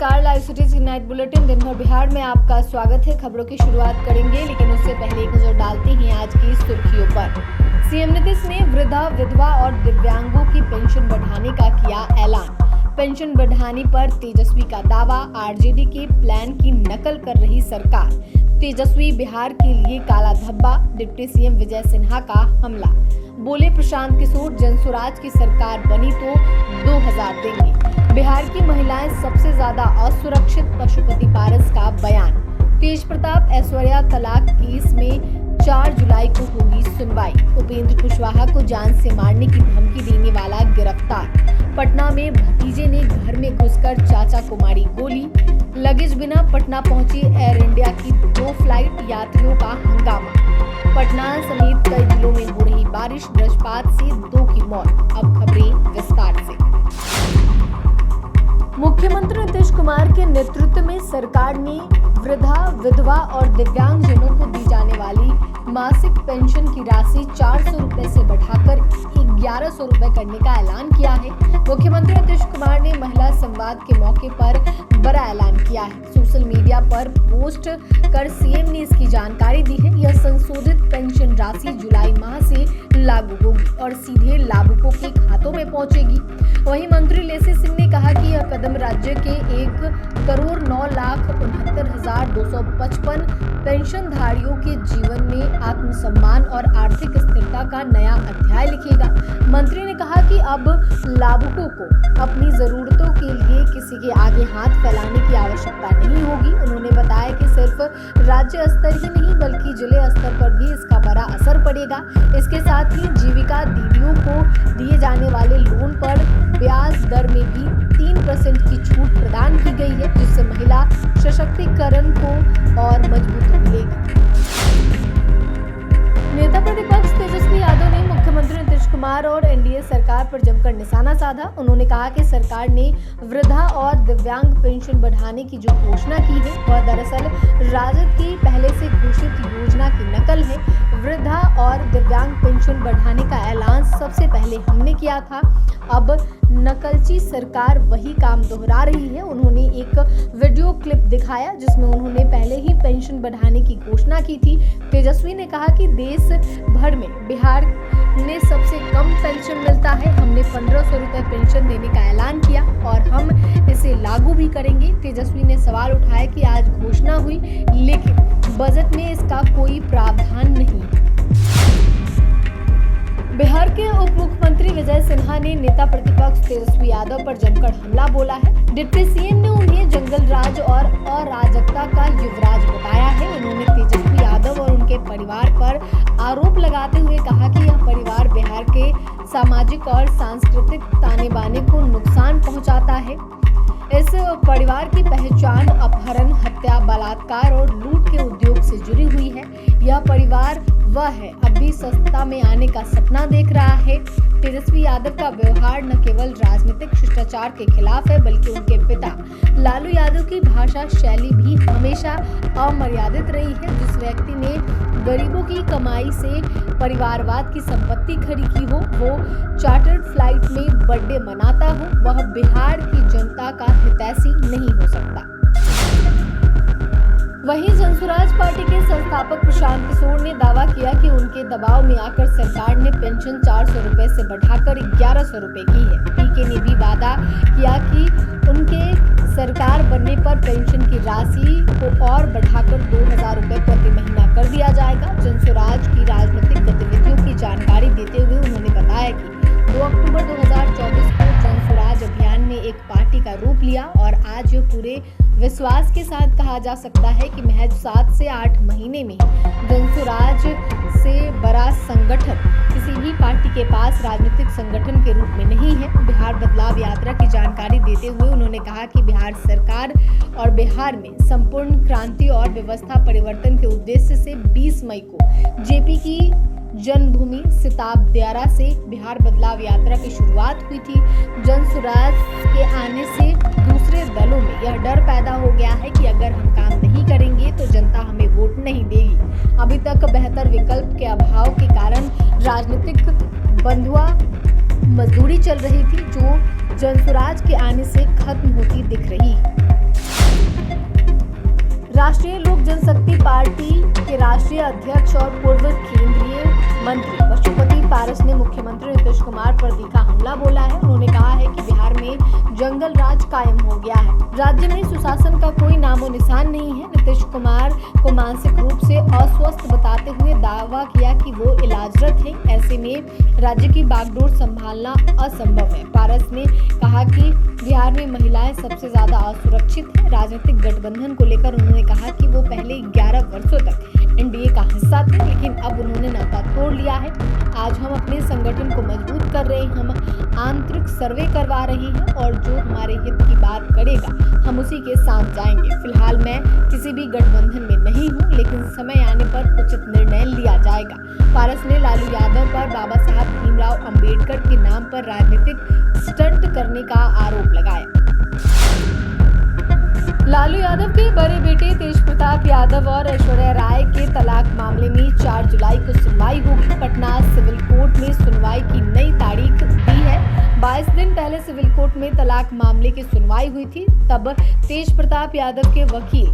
नमस्कार, live cities की night bulletin दिन भर बिहार में आपका स्वागत है। खबरों की शुरुआत करेंगे, लेकिन उससे पहले एक नजर डालते हैं आज की सुर्खियों पर। सीएम नीतीश ने वृद्धा, विधवा और दिव्यांगों की पेंशन बढ़ाने का किया ऐलान। पेंशन बढ़ाने पर तेजस्वी का दावा, आरजेडी के प्लान की नकल कर रही सरकार। तेजस्वी बिहार के लिए काला धब्बा, डिप्टी सीएम विजय सिन्हा का हमला। बोले प्रशांत किशोर, जनसुराज की सरकार बनी तो 2000 देंगे। बिहार की महिलाएं सबसे ज्यादा असुरक्षित, पशुपति पारस का बयान। तेज प्रताप ऐश्वर्या तलाक केस में 4 जुलाई को होगी सुनवाई। उपेंद्र कुशवाहा को जान से मारने की धमकी देने वाला गिरफ्तार। पटना में भतीजे ने घर में घुसकर चाचा को मारी गोली। लगेज बिना पटना पहुंची एयर इंडिया की 2 फ्लाइट, यात्रियों का हंगामा। पटना समेत कई जिलों में हो रही बारिश, वज्रपात से 2 की मौत। अब खबरें विस्तार से। मुख्यमंत्री नीतीश कुमार के नेतृत्व में सरकार ने वृद्धा, विधवा और दिव्यांगजनों को दी जाने वाली मासिक पेंशन की राशि 400 रुपए से बढ़ाकर 1100 रुपए करने का ऐलान किया है। मुख्यमंत्री नीतीश कुमार ने महिला संवाद के मौके पर बड़ा ऐलान किया है। सोशल मीडिया पर पोस्ट कर सीएम ने इसकी जानकारी दी है। यह संशोधित पेंशन राशि जुलाई माह से लागू होगी और सीधे लाभुकों के खातों में पहुंचेगी। वहीं मंत्री लेसी सिंह ने कहा कि यह कदम राज्य के 1,09,69,255 पेंशनधारियों के जीवन में आत्मसम्मान और आर्थिक स्थिरता का नया अध्याय लिखेगा। मंत्री ने कहा कि अब लाभुकों को अपनी जरूरतों के लिए किसी के आगे हाथ फैलाने की आवश्यकता नहीं होगी। उन्होंने बताया कि सिर्फ राज्य स्तर ही नहीं बल्कि जिले स्तर पर भी इसका बड़ा असर पड़ेगा। इसके साथ ही जीविका दीदियों को दिए जाने वाले लोन पर ब्याज दर में भी 3% की छूट प्रदान की गई है, जिससे महिला सशक्तिकरण को और मजबूती मिलेगी। नेता प्रतिपक्ष तेजस्वी यादव ने मुख्यमंत्री नीतीश कुमार और एनडीए सरकार पर जमकर निशाना साधा। उन्होंने कहा कि सरकार ने वृद्धा और दिव्यांग पेंशन बढ़ाने की जो घोषणा की है वह दरअसल राजद की पहले से घोषित योजना की नकल है। वृद्धा और दिव्यांग पेंशन बढ़ाने का ऐलान सबसे पहले हमने किया था, अब नकलची सरकार वही काम दोहरा रही है। उन्होंने एक वीडियो क्लिप दिखाया जिसमें उन्होंने पहले ही पेंशन बढ़ाने की घोषणा की थी। तेजस्वी ने कहा कि देश भर में बिहार में सबसे कम पेंशन मिलता है। हमने 1500 रुपए पेंशन देने का ऐलान किया और हम इसे लागू भी करेंगे। तेजस्वी ने सवाल उठाया कि आज घोषणा हुई लेकिन बजट में इसका कोई प्रावधान नहीं। बिहार के उप मुख्यमंत्री विजय सिन्हा ने नेता प्रतिपक्ष तेजस्वी यादव पर जमकर हमला बोला है। डिप्टी सीएम ने उन्हें जंगल राज और अराजकता का युवराज बताया है। उन्होंने तेजस्वी यादव और उनके परिवार पर आरोप लगाते हुए कहा कि यह परिवार बिहार के सामाजिक और सांस्कृतिक ताने बाने को नुकसान पहुंचाता है। इस परिवार की पहचान अपहरण, हत्या, बलात्कार और लूट के उद्योग से जुड़ी हुई है। यह परिवार वह है अब भी सत्ता में आने का सपना देख रहा है। तेजस्वी यादव का व्यवहार न केवल राजनीतिक शिष्टाचार के खिलाफ है बल्कि उनके पिता लालू यादव की भाषा शैली भी हमेशा अमर्यादित रही है। जिस व्यक्ति ने गरीबों की कमाई से परिवारवाद की संपत्ति खड़ी की हो, वो चार्टर्ड फ्लाइट में बर्थडे मनाता हो, वह बिहार की जनता का हितैषी नहीं हो सकता। वहीं जनसुराज पार्टी के संस्थापक प्रशांत किशोर ने दावा किया कि उनके दबाव में आकर सरकार ने पेंशन 400 रुपए से बढ़ाकर 1100 रुपए की है। पीके ने भी वादा किया कि उनके सरकार बनने पर पेंशन की राशि को और बढ़ाकर 2000 रुपए प्रति महीना कर दिया जाएगा। जनसुराज की राजनीतिक गतिविधियों की जानकारी देते हुए उन्होंने बताया कि 2 अक्टूबर 2024 को जनसुराज अभियान ने एक पार्टी का रूप लिया और आज यह पूरे विश्वास के साथ कहा जा सकता है कि महज 7 से 8 महीने में जनसुराज से बड़ा संगठन किसी भी पार्टी के पास राजनीतिक संगठन के रूप में नहीं है। बिहार बदलाव यात्रा की जानकारी देते हुए उन्होंने कहा कि बिहार सरकार और बिहार में संपूर्ण क्रांति और व्यवस्था परिवर्तन के उद्देश्य से 20 मई को जेपी की जन्मभूमि सिताब दियारा से बिहार बदलाव यात्रा की शुरुआत हुई थी। जनसुराज के आने से दूसरे दलों में यह डर पैदा हो गया है कि अगर हम काम नहीं करेंगे तो जनता हमें वोट नहीं देगी। अभी तक बेहतर विकल्प के अभाव के कारण राजनीतिक बंधुआ मजदूरी चल रही थी, जो जनसुराज के आने से खत्म होती दिख रही। राष्ट्रीय लोक जनशक्ति पार्टी के राष्ट्रीय अध्यक्ष और पूर्व केंद्रीय मंत्री पशुपति पारस ने मुख्यमंत्री नीतीश कुमार पर तीखा हमला बोला है। उन्होंने कहा है कि बिहार में जंगल राज कायम हो गया है, राज्य में सुशासन का कोई नामो निशान नहीं है। नीतीश कुमार को मानसिक रूप से अस्वस्थ बताते हुए दावा किया कि वो इलाजरत हैं, ऐसे में राज्य की बागडोर संभालना असंभव है। पारस ने कहा कि बिहार में महिलाएं सबसे ज्यादा असुरक्षित हैं। राजनीतिक गठबंधन को लेकर उन्होंने कहा कि वो पहले 11 वर्षों तक एनडीए का हिस्सा थे, लेकिन अब उन्होंने नाता तोड़ लिया है। आज हम अपने संगठन को मजबूत कर रहे हैं, हम आंतरिक सर्वे करवा रहे हैं और जो हमारे हित की बात करेगा हम उसी के साथ जाएंगे। फिलहाल मैं किसी भी गठबंधन में नहीं हूं, लेकिन समय आने पर उचित निर्णय लिया जाएगा। पारस ने लालू यादव पर बाबा साहब भीमराव अंबेडकर के नाम पर राजनीतिक स्टंट करने का आरोप लगाया। लालू यादव के बड़े बेटे तेज प्रताप यादव और ऐश्वर्या राय के तलाक मामले में 4 जुलाई को सुनवाई होगी। पटना सिविल कोर्ट में सुनवाई की नई तारीख दी है। 22 दिन पहले सिविल कोर्ट में तलाक मामले की सुनवाई हुई थी। तब तेज प्रताप यादव के वकील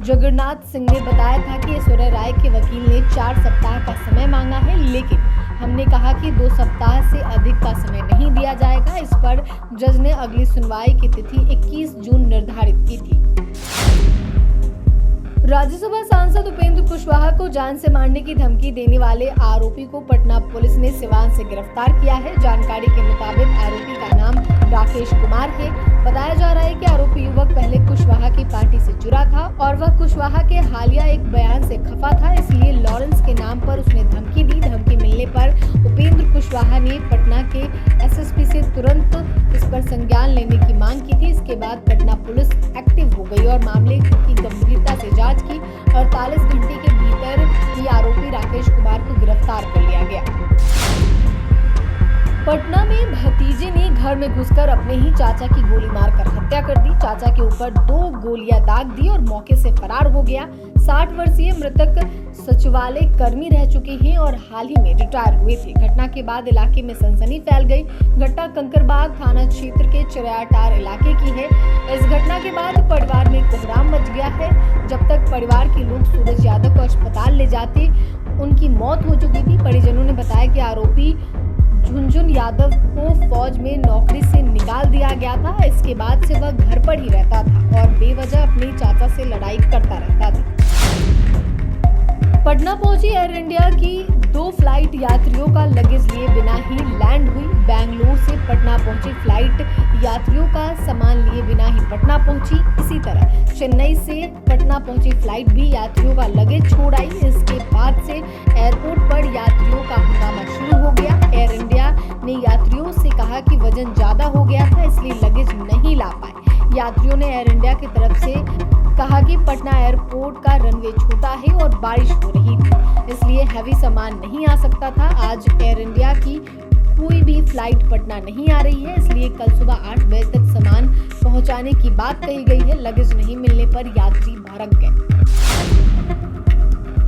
जगन्नाथ सिंह ने बताया था कि ऐश्वर्या राय के वकील ने 4 सप्ताह का समय मांगा है, लेकिन हमने कहा कि 2 सप्ताह से अधिक का समय नहीं दिया जाएगा। इस पर जज ने अगली सुनवाई की तिथि 21 जून निर्धारित की थी। राज्यसभा सांसद उपेंद्र कुशवाहा को जान से मारने की धमकी देने वाले आरोपी को पटना पुलिस ने सिवान से गिरफ्तार किया है। जानकारी के मुताबिक आरोपी का नाम राकेश कुमार है। बताया जा रहा है कि आरोपी युवक पहले कुशवाहा की पार्टी से जुड़ा था और वह कुशवाहा के हालिया एक बयान से खफा था, इसलिए लॉरेंस के नाम पर उसने धमकी दी। धमकी मिलने पर उपेंद्र कुशवाहा ने पटना के एसएसपी से तुरंत इस पर संज्ञान लेने की मांग की थी। इसके बाद पटना पुलिस एक्टिव हो गई और मामले की गंभीरता से जांच की। 48 घंटे के भीतर ही आरोपी राकेश कुमार को गिरफ्तार कर लिया गया। पटना में भतीजे ने घर में घुसकर अपने ही चाचा की गोली मारकर हत्या कर दी। चाचा के ऊपर 2 गोलियां दाग दी और मौके से फरार हो गया। 60 वर्षीय मृतक सचिवालय कर्मी रह चुके हैं और हाल ही में रिटायर हुए थे। घटना के बाद इलाके में सनसनी फैल गई। घटना कंकरबाग थाना क्षेत्र के चिरैयाटार इलाके की है। इस घटना के बाद परिवार में कोहराम मच गया है। जब तक परिवार के लोग सूरज यादव को अस्पताल ले जाते, उनकी मौत हो चुकी थी। परिजनों ने बताया कि आरोपी झुनझुन यादव को फौज में नौकरी से निकाल दिया गया था। इसके बाद से वह घर पर ही रहता था और बेवजह अपने चाचा से लड़ाई करता रहता था। पटना पहुंची एयर इंडिया की 2 फ्लाइट यात्रियों का लगेज लिए बिना ही लैंड हुई। बेंगलुरु से पटना पहुंची फ्लाइट यात्रियों का सामान लिए बिना ही पटना पहुंची। इसी तरह चेन्नई से पटना पहुंची फ्लाइट भी यात्रियों का लगेज छोड़ आई। इसके बाद से एयरपोर्ट पर यात्रियों का हंगामा शुरू हो गया। एयर इंडिया ने यात्रियों से कहा कि वजन ज्यादा हो गया था, इसलिए लगेज नहीं ला पाए। यात्रियों ने एयर इंडिया की तरफ से कहा कि पटना एयरपोर्ट का रनवे छोटा है और बारिश हो रही थी, इसलिए हैवी सामान नहीं आ सकता था। आज एयर इंडिया की कोई भी फ्लाइट पटना नहीं आ रही है, इसलिए कल सुबह 8 बजे तक सामान पहुंचाने की बात कही गई है। लगेज नहीं मिलने पर यात्री भड़क गए।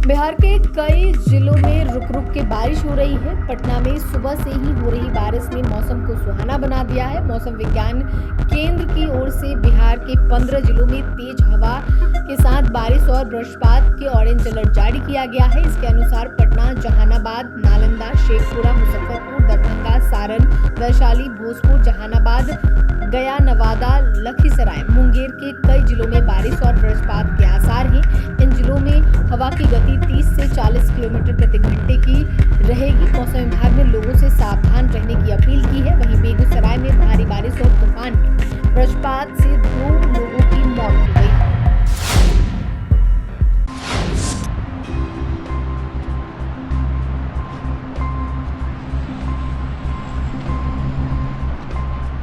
बिहार के कई जिलों में रुक रुक के बारिश हो रही है। पटना में सुबह से ही हो रही बारिश ने मौसम को सुहाना बना दिया है। मौसम विज्ञान केंद्र की ओर से बिहार के 15 जिलों में तेज हवा के साथ बारिश और वज्रपात के ऑरेंज अलर्ट जारी किया गया है। इसके अनुसार पटना, जहानाबाद, नालंदा, शेखपुरा, मुजफ्फरपुर, दरभंगा, सारण, वैशाली, भोजपुर, जहानाबाद, गया, नवादा, लखीसराय, मुंगेर के कई जिलों में बारिश और वज्रपात